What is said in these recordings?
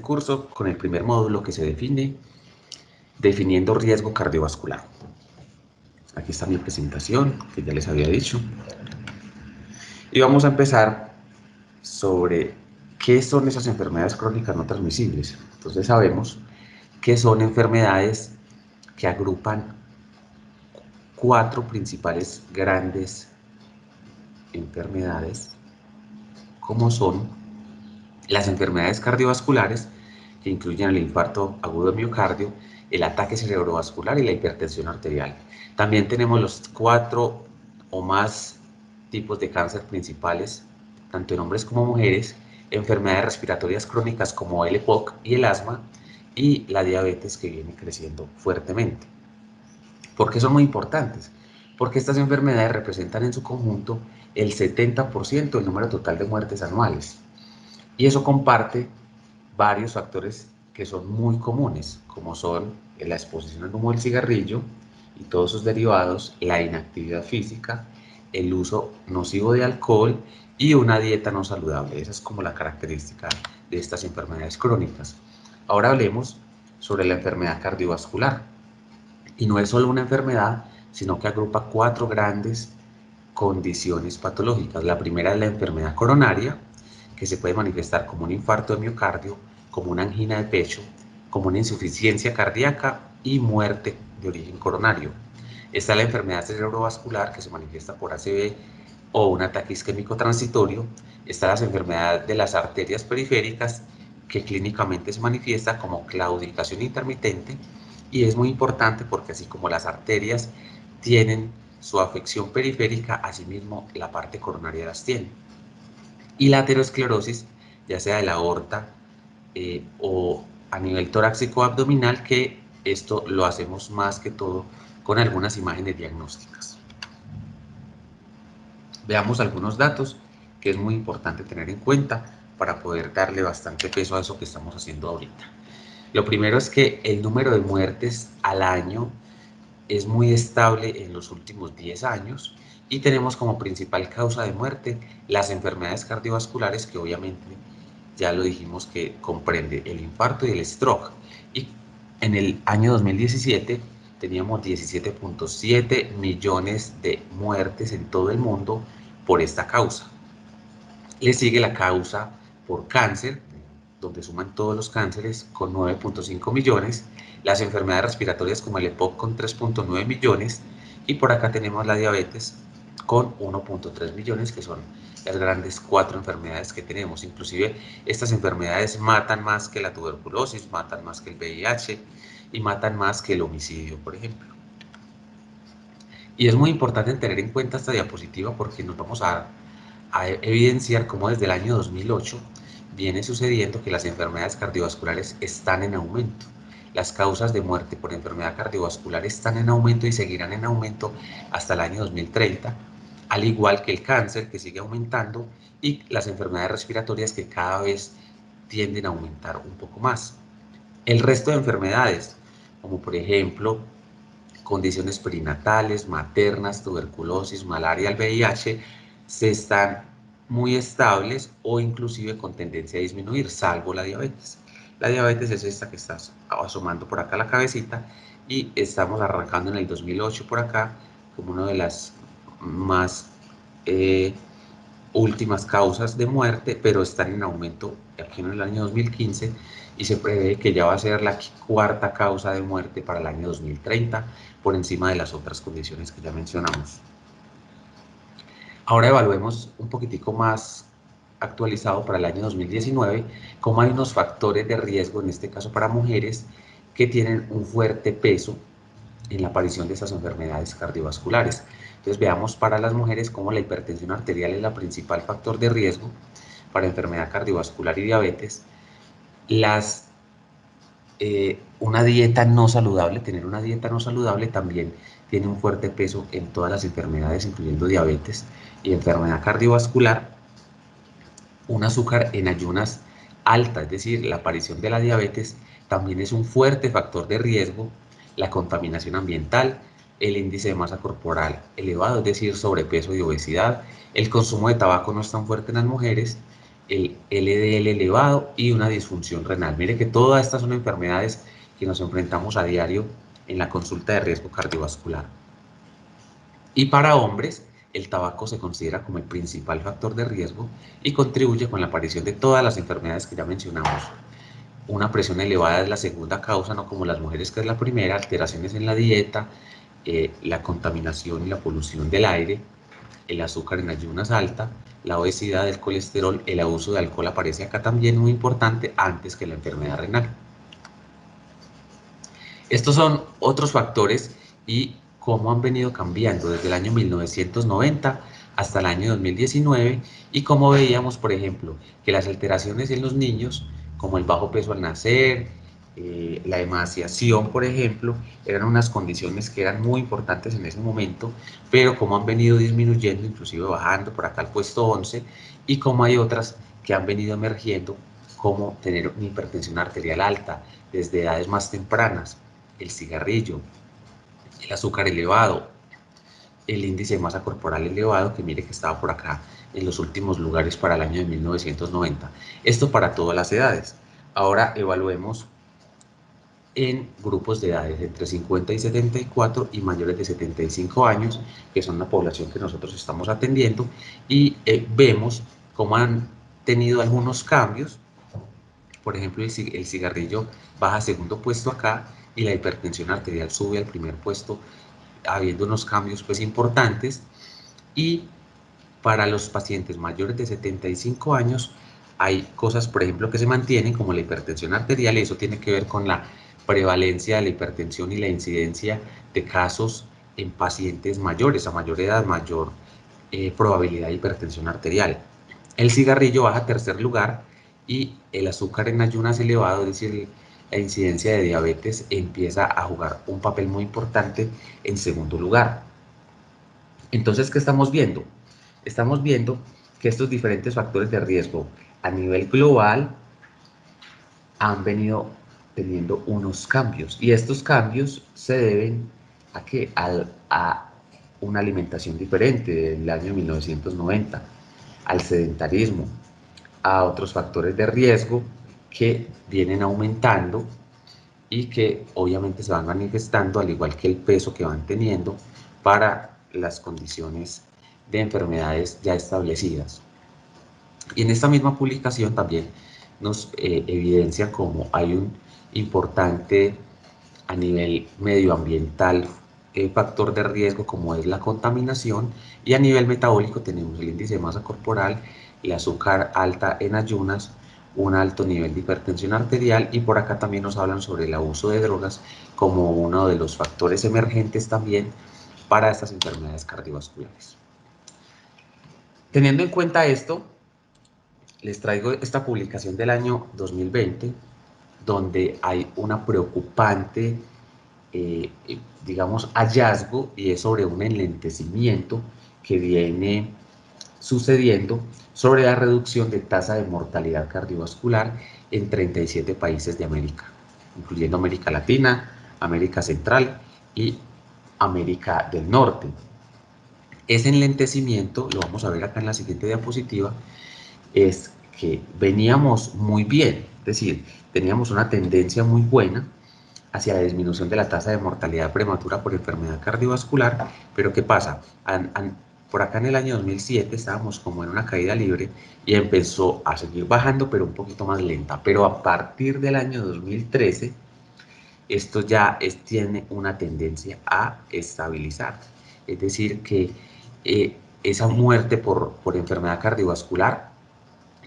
curso con el primer módulo que se define, definiendo riesgo cardiovascular. Aquí está mi presentación, que ya les había dicho. Y vamos a empezar sobre qué son esas enfermedades crónicas no transmisibles. Entonces sabemos que son enfermedades que agrupan 4 principales grandes enfermedades, como son las enfermedades cardiovasculares, que incluyen el infarto agudo de miocardio, el ataque cerebrovascular y la hipertensión arterial. También tenemos los 4 o más tipos de cáncer principales, tanto en hombres como mujeres, enfermedades respiratorias crónicas como el EPOC y el asma, y la diabetes, que viene creciendo fuertemente. ¿Por qué son muy importantes? Porque estas enfermedades representan en su conjunto el 70% del número total de muertes anuales. Y eso comparte varios factores que son muy comunes, como son la exposición al humo del cigarrillo y todos sus derivados, la inactividad física, el uso nocivo de alcohol y una dieta no saludable. Esa es como la característica de estas enfermedades crónicas. Ahora hablemos sobre la enfermedad cardiovascular. Y no es solo una enfermedad, sino que agrupa 4 grandes condiciones patológicas. La primera es la enfermedad coronaria, que se puede manifestar como un infarto de miocardio, como una angina de pecho, como una insuficiencia cardíaca y muerte de origen coronario. Está la enfermedad cerebrovascular, que se manifiesta por ACV o un ataque isquémico transitorio. Está las enfermedades de las arterias periféricas, que clínicamente se manifiesta como claudicación intermitente, y es muy importante porque así como las arterias tienen su afección periférica, asimismo la parte coronaria las tiene. Y la aterosclerosis, ya sea de la aorta o a nivel torácico abdominal, que esto lo hacemos más que todo con algunas imágenes diagnósticas. Veamos algunos datos que es muy importante tener en cuenta para poder darle bastante peso a eso que estamos haciendo ahorita. Lo primero es que el número de muertes al año es muy estable en los últimos 10 años y tenemos como principal causa de muerte las enfermedades cardiovasculares, que obviamente ya lo dijimos que comprende el infarto y el stroke. Y en el año 2017 teníamos 17.7 millones de muertes en todo el mundo por esta causa. Le sigue la causa por cáncer, donde suman todos los cánceres con 9.5 millones, las enfermedades respiratorias como el EPOC con 3.9 millones, y por acá tenemos la diabetes con 1.3 millones, que son las grandes 4 enfermedades que tenemos. Inclusive estas enfermedades matan más que la tuberculosis, matan más que el VIH y matan más que el homicidio, por ejemplo. Y es muy importante tener en cuenta esta diapositiva porque nos vamos a evidenciar cómo desde el año 2008 viene sucediendo que las enfermedades cardiovasculares están en aumento. Las causas de muerte por enfermedad cardiovascular están en aumento y seguirán en aumento hasta el año 2030, al igual que el cáncer, que sigue aumentando, y las enfermedades respiratorias, que cada vez tienden a aumentar un poco más. El resto de enfermedades, como por ejemplo condiciones perinatales, maternas, tuberculosis, malaria, el VIH, se están muy estables o inclusive con tendencia a disminuir, salvo la diabetes. La diabetes es esta que está asomando por acá la cabecita, y estamos arrancando en el 2008 por acá como una de las más últimas causas de muerte, pero están en aumento aquí en el año 2015, y se prevé que ya va a ser la 4ª causa de muerte para el año 2030, por encima de las otras condiciones que ya mencionamos. Ahora evaluemos un poquitico más actualizado para el año 2019, cómo hay unos factores de riesgo, en este caso para mujeres, que tienen un fuerte peso en la aparición de estas enfermedades cardiovasculares. Entonces veamos para las mujeres cómo la hipertensión arterial es el principal factor de riesgo para enfermedad cardiovascular y diabetes. Una dieta no saludable, tener una dieta no saludable también tiene un fuerte peso en todas las enfermedades, incluyendo diabetes y enfermedad cardiovascular. Un azúcar en ayunas alta, es decir, la aparición de la diabetes, también es un fuerte factor de riesgo. La contaminación ambiental, el índice de masa corporal elevado, es decir, sobrepeso y obesidad. El consumo de tabaco no es tan fuerte en las mujeres, el LDL elevado y una disfunción renal. Mire que todas estas son enfermedades que nos enfrentamos a diario en la consulta de riesgo cardiovascular. Y para hombres, el tabaco se considera como el principal factor de riesgo y contribuye con la aparición de todas las enfermedades que ya mencionamos. Una presión elevada es la segunda causa, no como las mujeres, que es la primera. Alteraciones en la dieta, la contaminación y la polución del aire, el azúcar en ayunas alta, la obesidad, el colesterol, el abuso de alcohol aparece acá también muy importante antes que la enfermedad renal. Estos son otros factores y cómo han venido cambiando desde el año 1990 hasta el año 2019 y como veíamos, por ejemplo, que las alteraciones en los niños, como el bajo peso al nacer, la emaciación, por ejemplo, eran unas condiciones que eran muy importantes en ese momento, pero como han venido disminuyendo, inclusive bajando por acá al puesto 11, y como hay otras que han venido emergiendo, como tener una hipertensión arterial alta desde edades más tempranas, el cigarrillo, el azúcar elevado, el índice de masa corporal elevado, que mire que estaba por acá en los últimos lugares para el año de 1990. Esto para todas las edades. Ahora evaluemos en grupos de edades entre 50 y 74 y mayores de 75 años, que son la población que nosotros estamos atendiendo, y vemos cómo han tenido algunos cambios. Por ejemplo, el cigarrillo baja a segundo puesto acá y la hipertensión arterial sube al primer puesto, habiendo unos cambios pues importantes. Y para los pacientes mayores de 75 años hay cosas, por ejemplo, que se mantienen como la hipertensión arterial, y eso tiene que ver con la prevalencia de la hipertensión y la incidencia de casos en pacientes mayores, a mayor edad, mayor probabilidad de hipertensión arterial. El cigarrillo baja a tercer lugar y el azúcar en ayunas elevado, es decir, la incidencia de diabetes, empieza a jugar un papel muy importante en segundo lugar. Entonces, ¿qué estamos viendo? Estamos viendo que estos diferentes factores de riesgo a nivel global han venido teniendo unos cambios, y estos cambios se deben a que a una alimentación diferente del año 1990, al sedentarismo, a otros factores de riesgo que vienen aumentando y que obviamente se van manifestando, al igual que el peso que van teniendo, para las condiciones de enfermedades ya establecidas. Y en esta misma publicación también nos evidencia cómo hay un importante a nivel medioambiental factor de riesgo, como es la contaminación, y a nivel metabólico tenemos el índice de masa corporal, el azúcar alta en ayunas, un alto nivel de hipertensión arterial, y por acá también nos hablan sobre el abuso de drogas como uno de los factores emergentes también para estas enfermedades cardiovasculares. Teniendo en cuenta esto, les traigo esta publicación del año 2020, donde hay una preocupante, digamos, hallazgo, y es sobre un enlentecimiento que viene sucediendo sobre la reducción de tasa de mortalidad cardiovascular en 37 países de América, incluyendo América Latina, América Central y América del Norte. Ese enlentecimiento, lo vamos a ver acá en la siguiente diapositiva, es que veníamos muy bien, es decir, teníamos una tendencia muy buena hacia la disminución de la tasa de mortalidad prematura por enfermedad cardiovascular, pero ¿qué pasa? Por acá en el año 2007 estábamos como en una caída libre y empezó a seguir bajando, pero un poquito más lenta, pero a partir del año 2013 esto ya tiene una tendencia a estabilizar, es decir, que esa muerte por enfermedad cardiovascular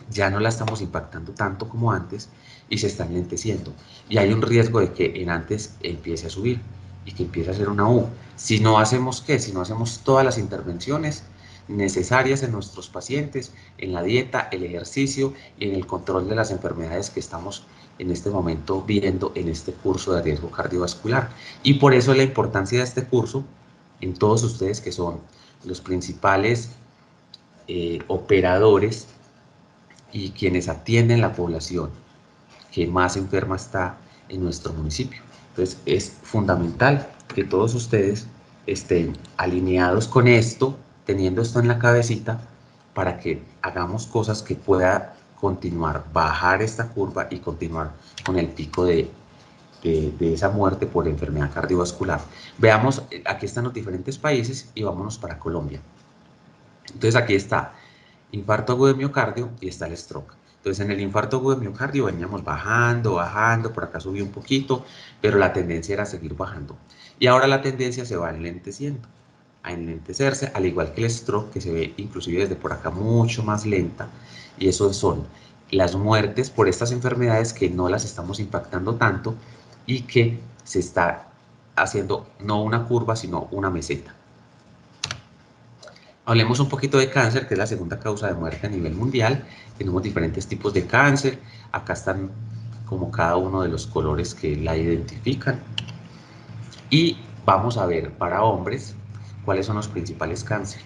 ya no la estamos impactando tanto como antes y se está enlenteciendo. Y hay un riesgo de que en antes empiece a subir y que empiece a ser una U. Si no hacemos ¿qué? Si no hacemos todas las intervenciones necesarias en nuestros pacientes, en la dieta, el ejercicio y en el control de las enfermedades que estamos en este momento viendo en este curso de riesgo cardiovascular. Y por eso la importancia de este curso en todos ustedes que son los principales operadores y quienes atienden la población que más enferma está en nuestro municipio. Entonces es fundamental que todos ustedes estén alineados con esto, teniendo esto en la cabecita, para que hagamos cosas que pueda continuar, bajar esta curva y continuar con el pico de esa muerte por enfermedad cardiovascular. Veamos, aquí están los diferentes países y vámonos para Colombia. Entonces aquí está infarto agudo de miocardio y está el stroke. Entonces en el infarto agudo de miocardio veníamos bajando, bajando, por acá subió un poquito, pero la tendencia era seguir bajando. Y ahora la tendencia se va enlenteciendo, a enlentecerse, al igual que el stroke, que se ve inclusive desde por acá mucho más lenta. Y eso son las muertes por estas enfermedades que no las estamos impactando tanto y que se está haciendo no una curva, sino una meseta. Hablemos un poquito de cáncer, que es la segunda causa de muerte a nivel mundial. Tenemos diferentes tipos de cáncer. Acá están como cada uno de los colores que la identifican. Y vamos a ver para hombres cuáles son los principales cánceres.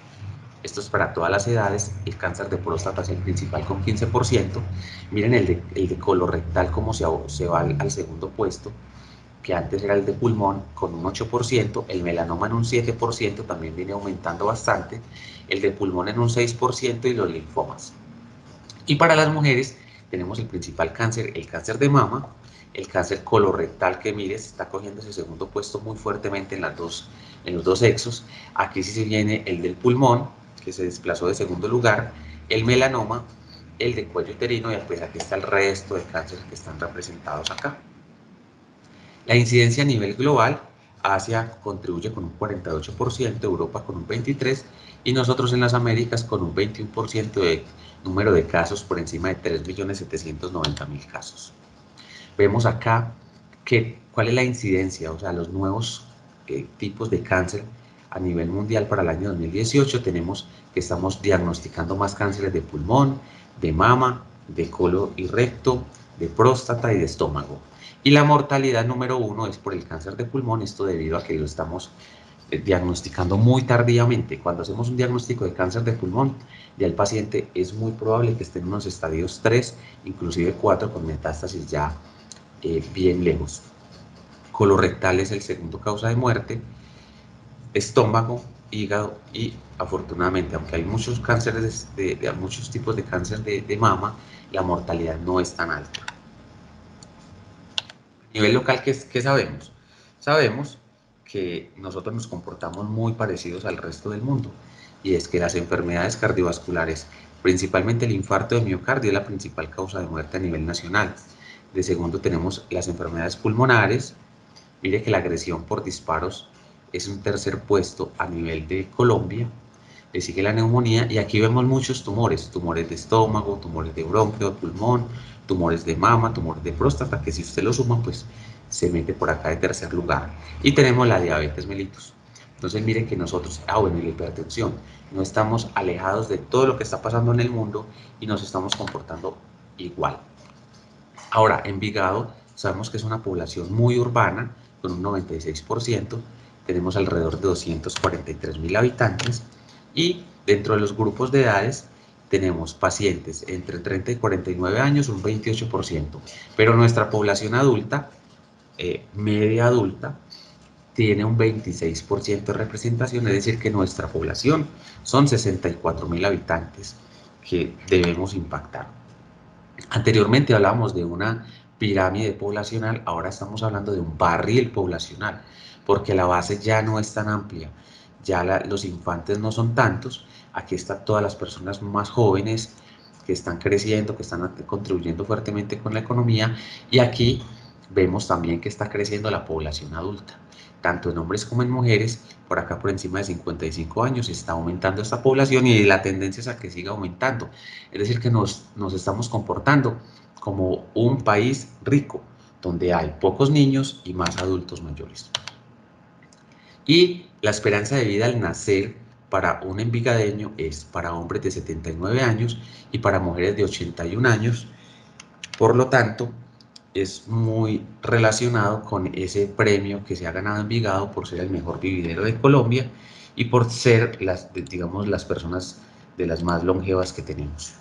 Esto es para todas las edades. El cáncer de próstata es el principal con 15%. Miren el de colorectal cómo se va al segundo puesto, que antes era el de pulmón con un 8%, el melanoma en un 7%, también viene aumentando bastante, el de pulmón en un 6% y los linfomas. Y para las mujeres tenemos el principal cáncer, el cáncer de mama, el cáncer colorectal, que mire, se está cogiendo ese segundo puesto muy fuertemente en los dos sexos. Aquí sí se viene el del pulmón, que se desplazó de segundo lugar, el melanoma, el de cuello uterino, y pues aquí está el resto de cánceres que están representados acá. La incidencia a nivel global, Asia contribuye con un 48%, Europa con un 23% y nosotros en las Américas con un 21% de número de casos por encima de 3.790.000 casos. Vemos acá cuál es la incidencia, o sea, los nuevos tipos de cáncer a nivel mundial para el año 2018. Tenemos que estamos diagnosticando más cánceres de pulmón, de mama, de colon y recto, de próstata y de estómago. Y la mortalidad número 1 es por el cáncer de pulmón, esto debido a que lo estamos diagnosticando muy tardíamente. Cuando hacemos un diagnóstico de cáncer de pulmón, ya el paciente es muy probable que esté en unos estadios 3, inclusive 4, con metástasis ya bien lejos. Colorectal es el segundo causa de muerte, estómago, hígado y afortunadamente, aunque hay muchos cánceres muchos tipos de cáncer de mama, la mortalidad no es tan alta. A nivel local, ¿qué sabemos? Sabemos que nosotros nos comportamos muy parecidos al resto del mundo, y es que las enfermedades cardiovasculares, principalmente el infarto de miocardio, es la principal causa de muerte a nivel nacional. De segundo tenemos las enfermedades pulmonares. Mire que la agresión por disparos es un tercer puesto a nivel de Colombia. Le sigue la neumonía y aquí vemos muchos tumores, tumores de estómago, tumores de bronquio, de pulmón, tumores de mama, tumores de próstata, que si usted lo suma, pues se mete por acá de tercer lugar. Y tenemos la diabetes mellitus. Entonces mire que nosotros, bueno, y la hipertensión, no estamos alejados de todo lo que está pasando en el mundo y nos estamos comportando igual. Ahora, Envigado sabemos que es una población muy urbana, con un 96%, tenemos alrededor de 243.000 habitantes y dentro de los grupos de edades tenemos pacientes entre 30 y 49 años, un 28%, pero nuestra población adulta, media adulta, tiene un 26% de representación, es decir que nuestra población son 64.000 habitantes que debemos impactar. Anteriormente hablábamos de una pirámide poblacional, ahora estamos hablando de un barril poblacional, porque la base ya no es tan amplia, ya los infantes no son tantos, aquí están todas las personas más jóvenes que están creciendo, que están contribuyendo fuertemente con la economía, y aquí vemos también que está creciendo la población adulta, tanto en hombres como en mujeres. Por acá por encima de 55 años está aumentando esta población y la tendencia es a que siga aumentando. Es decir, que nos estamos comportando como un país rico, donde hay pocos niños y más adultos mayores. Y la esperanza de vida al nacer para un envigadeño es para hombres de 79 años y para mujeres de 81 años. Por lo tanto, es muy relacionado con ese premio que se ha ganado Envigado por ser el mejor vividero de Colombia y por ser digamos, las personas de las más longevas que tenemos.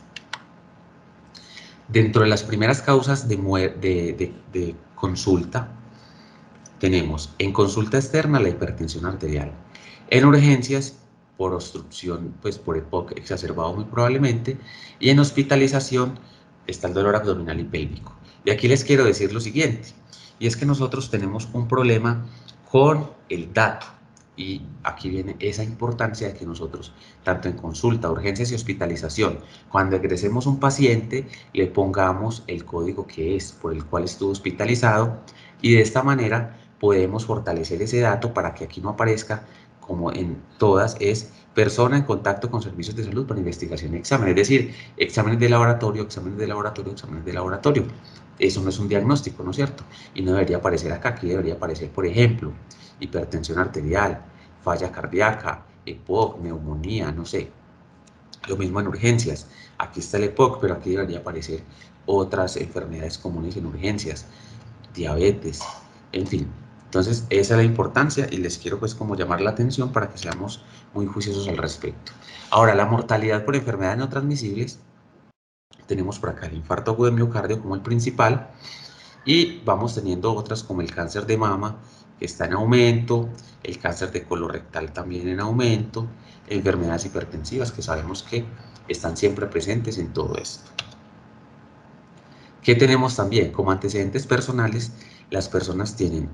Dentro de las primeras causas de consulta, tenemos en consulta externa la hipertensión arterial, en urgencias por obstrucción, pues por EPOC exacerbado muy probablemente, y en hospitalización está el dolor abdominal y pélvico. Y aquí les quiero decir lo siguiente, y es que nosotros tenemos un problema con el dato. Y aquí viene esa importancia de que nosotros, tanto en consulta, urgencias y hospitalización, cuando egresemos un paciente, le pongamos el código que es, por el cual estuvo hospitalizado, y de esta manera podemos fortalecer ese dato para que aquí no aparezca, como en todas, es persona en contacto con servicios de salud para investigación y examen, es decir, exámenes de laboratorio, exámenes de laboratorio, exámenes de laboratorio. Eso no es un diagnóstico, ¿no es cierto? Y no debería aparecer acá, aquí debería aparecer, por ejemplo, hipertensión arterial, falla cardíaca, EPOC, neumonía, no sé. Lo mismo en urgencias. Aquí está el EPOC, pero aquí debería aparecer otras enfermedades comunes en urgencias, diabetes, en fin. Entonces, esa es la importancia y les quiero pues como llamar la atención para que seamos muy juiciosos al respecto. Ahora, la mortalidad por enfermedades no transmisibles, tenemos por acá el infarto agudo de miocardio como el principal, y vamos teniendo otras como el cáncer de mama, que está en aumento, el cáncer de colorectal también en aumento, enfermedades hipertensivas que sabemos que están siempre presentes en todo esto. ¿Qué tenemos también? Como antecedentes personales, las personas tienen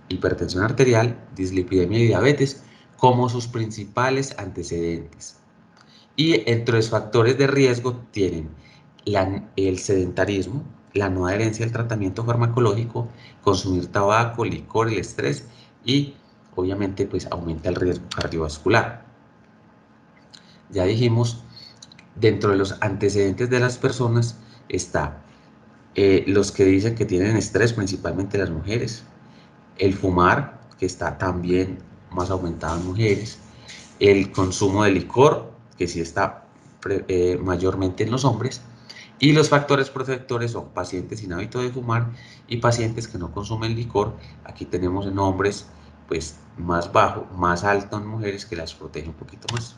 hipertensión arterial, dislipidemia y diabetes como sus principales antecedentes. Y entre los factores de riesgo tienen el sedentarismo, la no adherencia al tratamiento farmacológico, consumir tabaco, licor, el estrés y obviamente pues aumenta el riesgo cardiovascular. Ya dijimos, dentro de los antecedentes de las personas está los que dicen que tienen estrés, principalmente las mujeres, el fumar, que está también más aumentado en mujeres, el consumo de licor, que sí está mayormente en los hombres, y los factores protectores son pacientes sin hábito de fumar y pacientes que no consumen licor. Aquí tenemos en hombres pues más bajo, más alto en mujeres, que las protege un poquito más.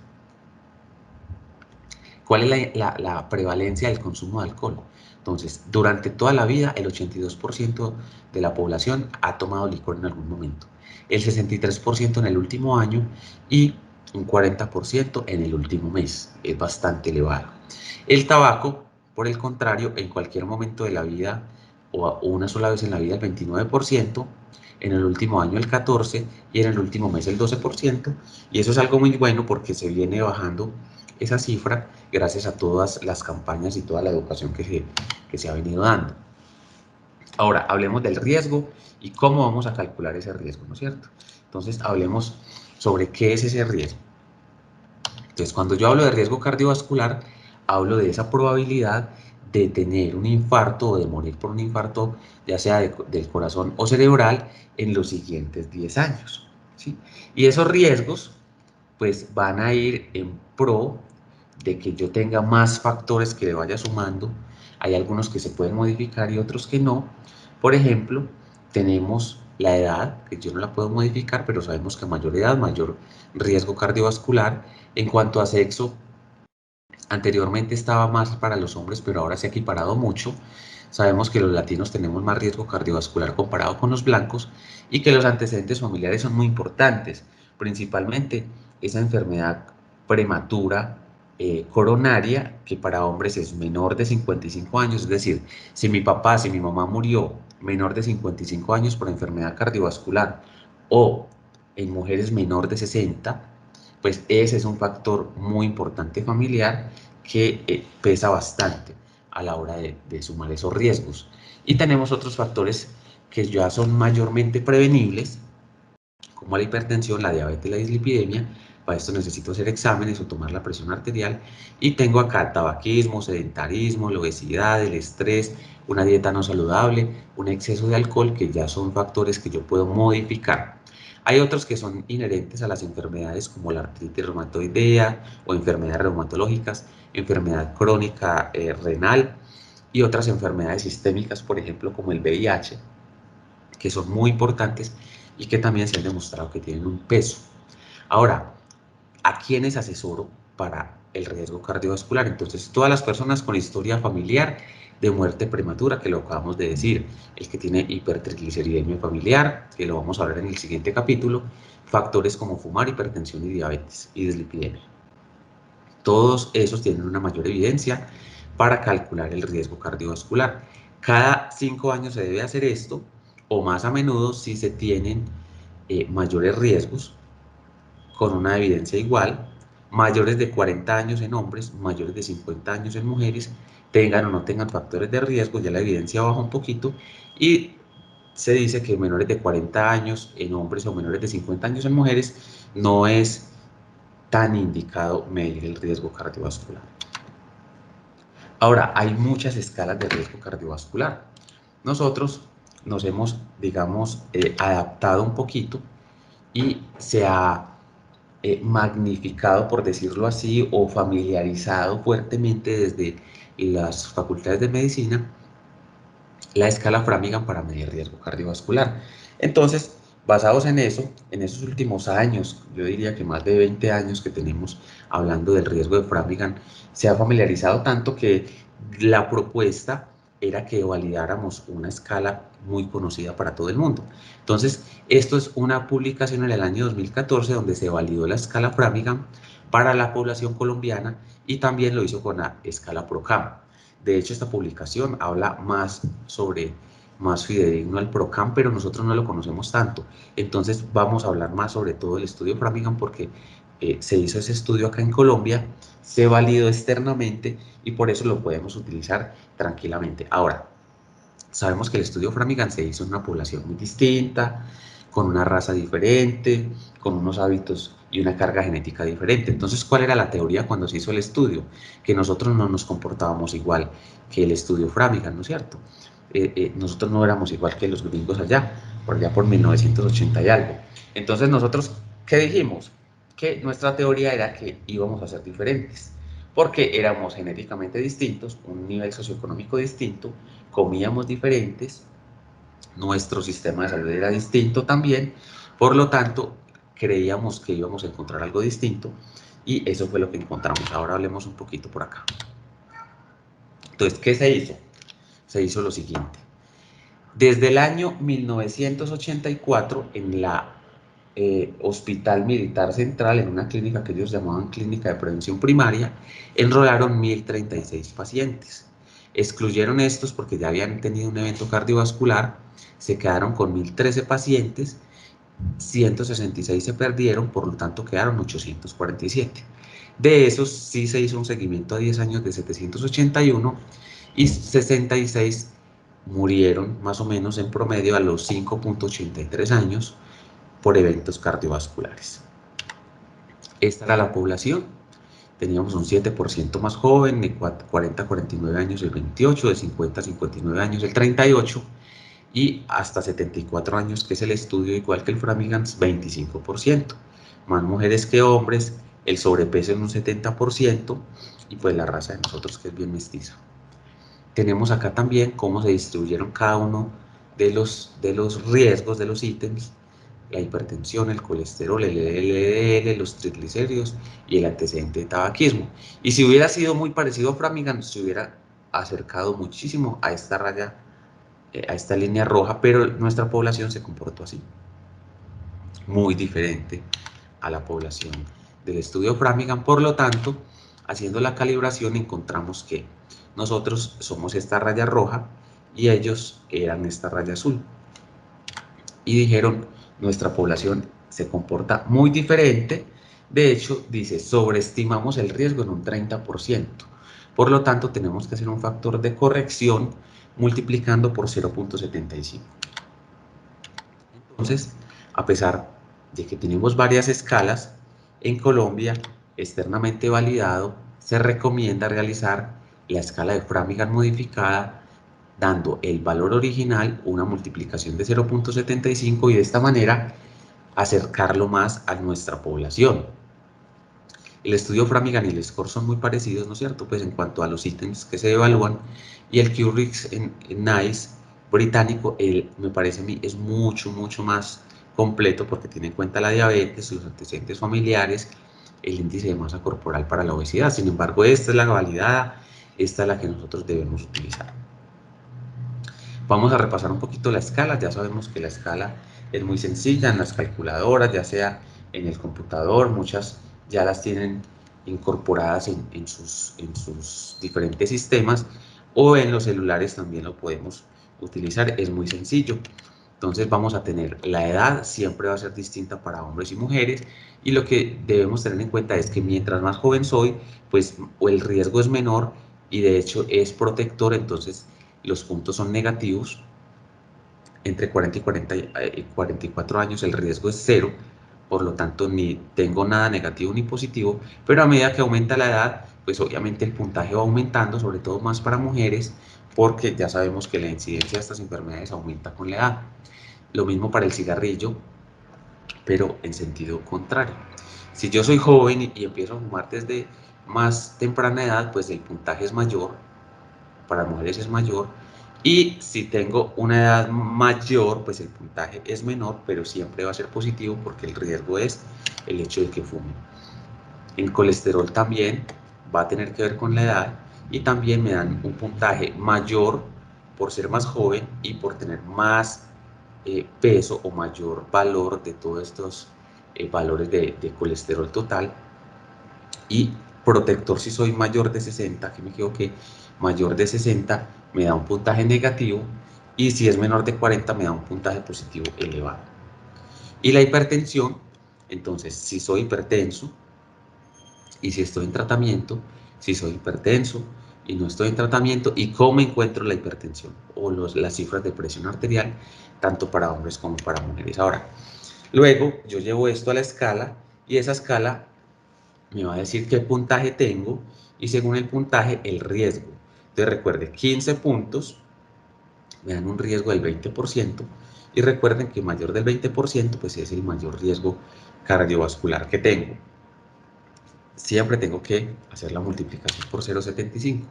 ¿Cuál es la prevalencia del consumo de alcohol? Entonces, durante toda la vida, el 82% de la población ha tomado licor en algún momento, el 63% en el último año y un 40% en el último mes. Es bastante elevado. El tabaco, por el contrario, en cualquier momento de la vida o una sola vez en la vida, el 29%, en el último año el 14% y en el último mes el 12%. Y eso es algo muy bueno porque se viene bajando esa cifra gracias a todas las campañas y toda la educación que se ha venido dando. Ahora, hablemos del riesgo y cómo vamos a calcular ese riesgo, ¿no es cierto? Entonces, hablemos sobre qué es ese riesgo. Entonces, cuando yo hablo de riesgo cardiovascular, hablo de esa probabilidad de tener un infarto o de morir por un infarto, ya sea del corazón o cerebral, en los siguientes 10 años. ¿Sí? Y esos riesgos, pues, van a ir en pro de que yo tenga más factores que le vaya sumando. Hay algunos que se pueden modificar y otros que no. Por ejemplo, tenemos la edad, que yo no la puedo modificar, pero sabemos que a mayor edad, mayor riesgo cardiovascular. En cuanto a sexo, anteriormente estaba más para los hombres, pero ahora se ha equiparado mucho. Sabemos que los latinos tenemos más riesgo cardiovascular comparado con los blancos y que los antecedentes familiares son muy importantes, principalmente esa enfermedad prematura coronaria, que para hombres es menor de 55 años, es decir, si mi papá, si mi mamá murió menor de 55 años por enfermedad cardiovascular o en mujeres menor de 60, pues ese es un factor muy importante familiar que pesa bastante a la hora de sumar esos riesgos. Y tenemos otros factores que ya son mayormente prevenibles, como la hipertensión, la diabetes, la dislipidemia. Para esto necesito hacer exámenes o tomar la presión arterial. Y tengo acá tabaquismo, sedentarismo, la obesidad, el estrés, una dieta no saludable, un exceso de alcohol, que ya son factores que yo puedo modificar. Hay otros que son inherentes a las enfermedades como la artritis reumatoidea o enfermedades reumatológicas, enfermedad crónica renal y otras enfermedades sistémicas, por ejemplo, como el VIH, que son muy importantes y que también se han demostrado que tienen un peso. Ahora, ¿a quiénes asesoro para el riesgo cardiovascular? Entonces, todas las personas con historia familiar de muerte prematura, que lo acabamos de decir, el que tiene hipertrigliceridemia familiar, que lo vamos a ver en el siguiente capítulo, factores como fumar, hipertensión y diabetes y dislipidemia. Todos esos tienen una mayor evidencia para calcular el riesgo cardiovascular. Cada 5 años se debe hacer esto, o más a menudo si se tienen mayores riesgos, con una evidencia igual, mayores de 40 años en hombres, mayores de 50 años en mujeres, tengan o no tengan factores de riesgo, ya la evidencia baja un poquito, y se dice que menores de 40 años en hombres o menores de 50 años en mujeres no es tan indicado medir el riesgo cardiovascular. Ahora, hay muchas escalas de riesgo cardiovascular. Nosotros nos hemos, digamos, adaptado un poquito y se ha magnificado, por decirlo así, o familiarizado fuertemente desde las facultades de medicina la escala Framingham para medir riesgo cardiovascular. Entonces, basados en eso, en esos últimos años, yo diría que más de 20 años que tenemos hablando del riesgo de Framingham, se ha familiarizado tanto que la propuesta era que validáramos una escala muy conocida para todo el mundo. Entonces, esto es una publicación en el año 2014 donde se validó la escala Framingham para la población colombiana y también lo hizo con la escala PROCAM. De hecho, esta publicación habla más fidedigno al PROCAM, pero nosotros no lo conocemos tanto. Entonces vamos a hablar más sobre todo el estudio Framingham porque se hizo ese estudio acá en Colombia, se validó externamente y por eso lo podemos utilizar tranquilamente. Ahora, sabemos que el estudio Framingham se hizo en una población muy distinta, con una raza diferente, con unos hábitos y una carga genética diferente. Entonces, ¿cuál era la teoría cuando se hizo el estudio? Que nosotros no nos comportábamos igual que el estudio Framingham, ¿no es cierto? Nosotros no éramos igual que los gringos allá por 1980 y algo. Entonces, nosotros, ¿qué dijimos? Que nuestra teoría era que íbamos a ser diferentes, porque éramos genéticamente distintos, un nivel socioeconómico distinto, comíamos diferentes, nuestro sistema de salud era distinto también, por lo tanto creíamos que íbamos a encontrar algo distinto y eso fue lo que encontramos. Ahora hablemos un poquito por acá. Entonces, ¿qué se hizo? Se hizo lo siguiente. Desde el año 1984 en la Hospital Militar Central, en una clínica que ellos llamaban Clínica de Prevención Primaria, enrolaron 1036 pacientes. Excluyeron estos porque ya habían tenido un evento cardiovascular, se quedaron con 1013 pacientes, 166 se perdieron, por lo tanto quedaron 847. De esos sí se hizo un seguimiento a 10 años de 781 y 66 murieron más o menos en promedio a los 5.83 años por eventos cardiovasculares. Esta era la población. Teníamos un 7% más joven, de 40 a 49 años el 28, de 50 a 59 años el 38 y hasta 74 años, que es el estudio igual que el Framingham, 25%. Más mujeres que hombres, el sobrepeso en un 70% y pues la raza de nosotros que es bien mestiza. Tenemos acá también cómo se distribuyeron cada uno de los riesgos de los ítems: la hipertensión, el colesterol, el LDL, los triglicéridos y el antecedente de tabaquismo. Y si hubiera sido muy parecido a Framingham, se hubiera acercado muchísimo a esta raya, a esta línea roja, pero nuestra población se comportó así, muy diferente a la población del estudio Framingham. Por lo tanto, haciendo la calibración encontramos que nosotros somos esta raya roja y ellos eran esta raya azul. Y dijeron, nuestra población se comporta muy diferente. De hecho, dice, sobreestimamos el riesgo en un 30%. Por lo tanto, tenemos que hacer un factor de corrección multiplicando por 0.75. Entonces, a pesar de que tenemos varias escalas, en Colombia, externamente validado, se recomienda realizar la escala de Framingham modificada, dando el valor original una multiplicación de 0.75 y de esta manera acercarlo más a nuestra población. El estudio Framingham y el SCORE son muy parecidos, ¿no es cierto? Pues en cuanto a los ítems que se evalúan, y el QRIX en NICE británico, me parece a mí, es mucho más completo porque tiene en cuenta la diabetes, los antecedentes familiares, el índice de masa corporal para la obesidad. Sin embargo, esta es la validada, esta es la que nosotros debemos utilizar. Vamos a repasar un poquito la escala. Ya sabemos que la escala es muy sencilla en las calculadoras, ya sea en el computador, muchas ya las tienen incorporadas en sus diferentes sistemas, o en los celulares también lo podemos utilizar. Es muy sencillo. Entonces vamos a tener la edad, siempre va a ser distinta para hombres y mujeres, y lo que debemos tener en cuenta es que mientras más joven soy, pues el riesgo es menor y de hecho es protector, entonces los puntos son negativos. Entre 40 y 44 años el riesgo es cero, por lo tanto ni tengo nada negativo ni positivo, pero a medida que aumenta la edad, pues obviamente el puntaje va aumentando, sobre todo más para mujeres, porque ya sabemos que la incidencia de estas enfermedades aumenta con la edad. Lo mismo para el cigarrillo, pero en sentido contrario. Si yo soy joven y empiezo a fumar desde más temprana edad, pues el puntaje es mayor, para mujeres es mayor, y si tengo una edad mayor, pues el puntaje es menor, pero siempre va a ser positivo porque el riesgo es el hecho de que fume. El colesterol también va a tener que ver con la edad y también me dan un puntaje mayor por ser más joven y por tener más peso o mayor valor de todos estos valores de colesterol total. Y protector si soy mayor de 60, que me equivoqué, mayor de 60 me da un puntaje negativo, y si es menor de 40 me da un puntaje positivo elevado. Y la hipertensión, entonces si soy hipertenso y si estoy en tratamiento, si soy hipertenso y no estoy en tratamiento, y cómo encuentro la hipertensión o las cifras de presión arterial, tanto para hombres como para mujeres. Ahora, luego yo llevo esto a la escala, y esa escala me va a decir qué puntaje tengo, y según el puntaje el riesgo. Entonces recuerde, 15 puntos me dan un riesgo del 20%, y recuerden que mayor del 20% pues es el mayor riesgo cardiovascular que tengo. Siempre tengo que hacer la multiplicación por 0,75.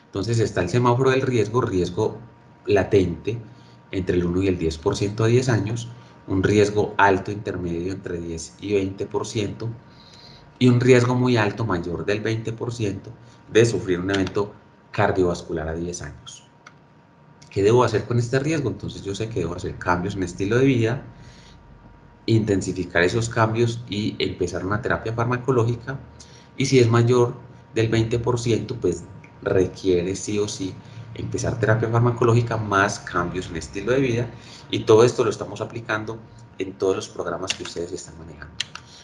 Entonces está el semáforo del riesgo, riesgo latente entre el 1 y el 10% a 10 años, un riesgo alto intermedio entre 10 y 20%, y un riesgo muy alto, mayor del 20%, de sufrir un evento cardiovascular a 10 años. ¿Qué debo hacer con este riesgo? Entonces yo sé que debo hacer cambios en estilo de vida, intensificar esos cambios y empezar una terapia farmacológica, y si es mayor del 20%, pues requiere sí o sí empezar terapia farmacológica más cambios en estilo de vida, y todo esto lo estamos aplicando en todos los programas que ustedes están manejando.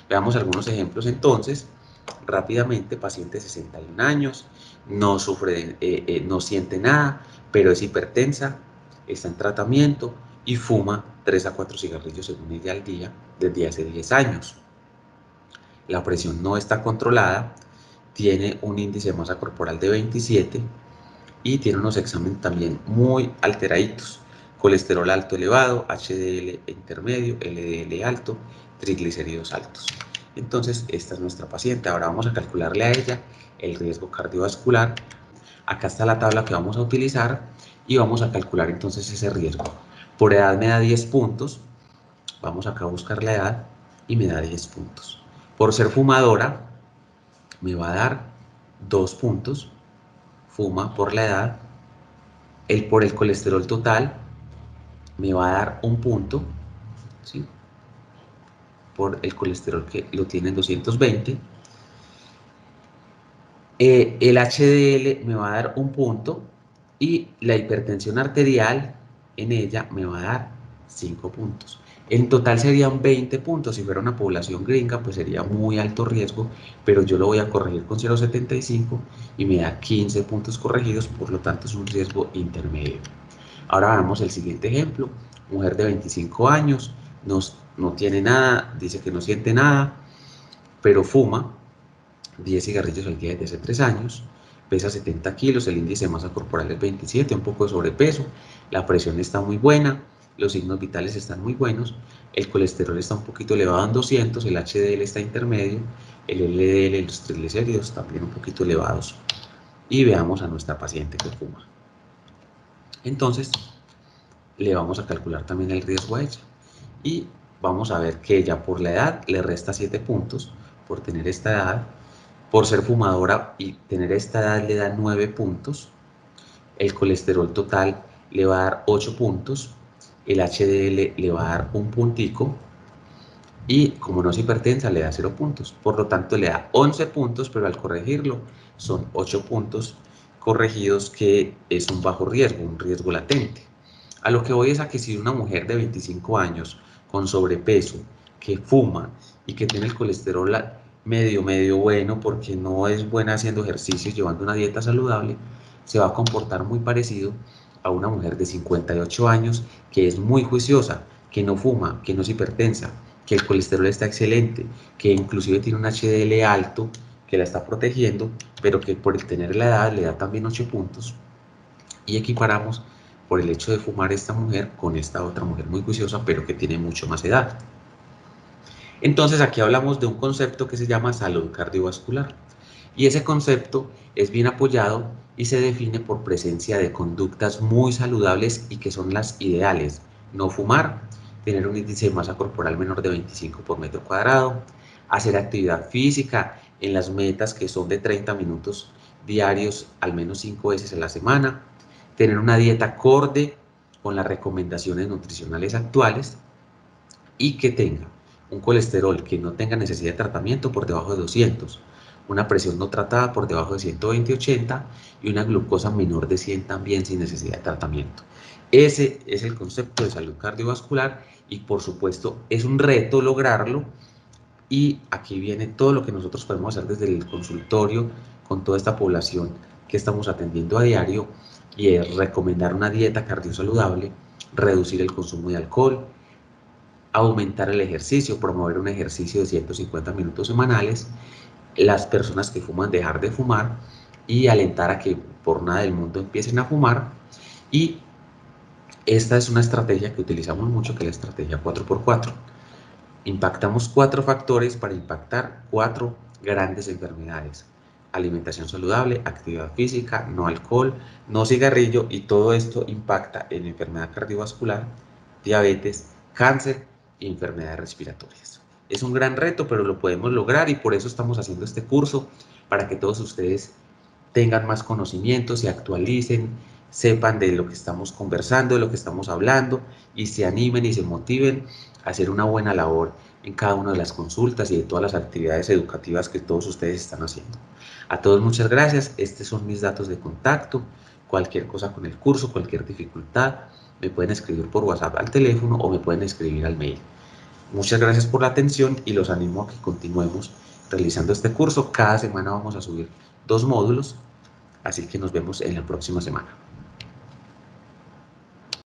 Veamos algunos ejemplos entonces, rápidamente. Paciente de 61 años, no sufre, no siente nada, pero es hipertensa, está en tratamiento y fuma 3 a 4 cigarrillos según ella al día desde hace 10 años. La presión no está controlada, tiene un índice de masa corporal de 27 y tiene unos exámenes también muy alteraditos. Colesterol alto elevado, HDL intermedio, LDL alto, triglicéridos altos. Entonces, esta es nuestra paciente. Ahora vamos a calcularle a ella el riesgo cardiovascular. Acá está la tabla que vamos a utilizar y vamos a calcular entonces ese riesgo. Por edad me da 10 puntos. Vamos acá a buscar la edad y me da 10 puntos. Por ser fumadora me va a dar 2 puntos. Fuma por la edad. Por el colesterol total me va a dar un punto, ¿sí? Por el colesterol que lo tiene en 220. El HDL me va a dar un punto, y la hipertensión arterial en ella me va a dar 5 puntos. En total serían 20 puntos. Si fuera una población gringa, pues sería muy alto riesgo, pero yo lo voy a corregir con 0,75 y me da 15 puntos corregidos, por lo tanto es un riesgo intermedio. Ahora veamos el siguiente ejemplo. Mujer de 25 años, no tiene nada, dice que no siente nada, pero fuma 10 cigarrillos al día desde hace 3 años, pesa 70 kilos, el índice de masa corporal es 27, un poco de sobrepeso, la presión está muy buena, los signos vitales están muy buenos, el colesterol está un poquito elevado en 200, el HDL está intermedio, el LDL y los triglicéridos también un poquito elevados. Y veamos a nuestra paciente que fuma. Entonces, le vamos a calcular también el riesgo a ella. Y vamos a ver que ella por la edad le resta 7 puntos, por tener esta edad. Por ser fumadora y tener esta edad le da 9 puntos. El colesterol total le va a dar 8 puntos. El HDL le va a dar un puntico. y como no es hipertensa le da 0 puntos, por lo tanto le da 11 puntos, pero al corregirlo son 8 puntos corregidos, que es un bajo riesgo, un riesgo latente. A lo que voy es a que si una mujer de 25 años con sobrepeso, que fuma y que tiene el colesterol medio bueno, porque no es buena haciendo ejercicio y llevando una dieta saludable, se va a comportar muy parecido a una mujer de 58 años que es muy juiciosa, que no fuma, que no es hipertensa, que el colesterol está excelente, que inclusive tiene un HDL alto que la está protegiendo, pero que por el tener la edad le da también 8 puntos, y equiparamos por el hecho de fumar esta mujer con esta otra mujer muy juiciosa, pero que tiene mucho más edad. Entonces aquí hablamos de un concepto que se llama salud cardiovascular, y ese concepto es bien apoyado y se define por presencia de conductas muy saludables y que son las ideales: no fumar, tener un índice de masa corporal menor de 25 por metro cuadrado, hacer actividad física en las metas que son de 30 minutos diarios al menos 5 veces a la semana, tener una dieta acorde con las recomendaciones nutricionales actuales, y que tenga un colesterol que no tenga necesidad de tratamiento por debajo de 200, una presión no tratada por debajo de 120/80 y una glucosa menor de 100 también sin necesidad de tratamiento. Ese es el concepto de salud cardiovascular, y por supuesto es un reto lograrlo, y aquí viene todo lo que nosotros podemos hacer desde el consultorio con toda esta población que estamos atendiendo a diario, y es recomendar una dieta cardiosaludable, reducir el consumo de alcohol, aumentar el ejercicio, promover un ejercicio de 150 minutos semanales, las personas que fuman dejar de fumar y alentar a que por nada del mundo empiecen a fumar. Y esta es una estrategia que utilizamos mucho, que es la estrategia 4x4. Impactamos 4 factores para impactar 4 grandes enfermedades: alimentación saludable, actividad física, no alcohol, no cigarrillo, y todo esto impacta en enfermedad cardiovascular, diabetes, cáncer y enfermedades respiratorias. Es un gran reto, pero lo podemos lograr, y por eso estamos haciendo este curso, para que todos ustedes tengan más conocimientos, se actualicen, sepan de lo que estamos conversando, de lo que estamos hablando, y se animen y se motiven a hacer una buena labor en cada una de las consultas y de todas las actividades educativas que todos ustedes están haciendo. A todos muchas gracias, estos son mis datos de contacto. Cualquier cosa con el curso, cualquier dificultad, me pueden escribir por WhatsApp al teléfono o me pueden escribir al mail. Muchas gracias por la atención y los animo a que continuemos realizando este curso. Cada semana vamos a subir 2 módulos, así que nos vemos en la próxima semana.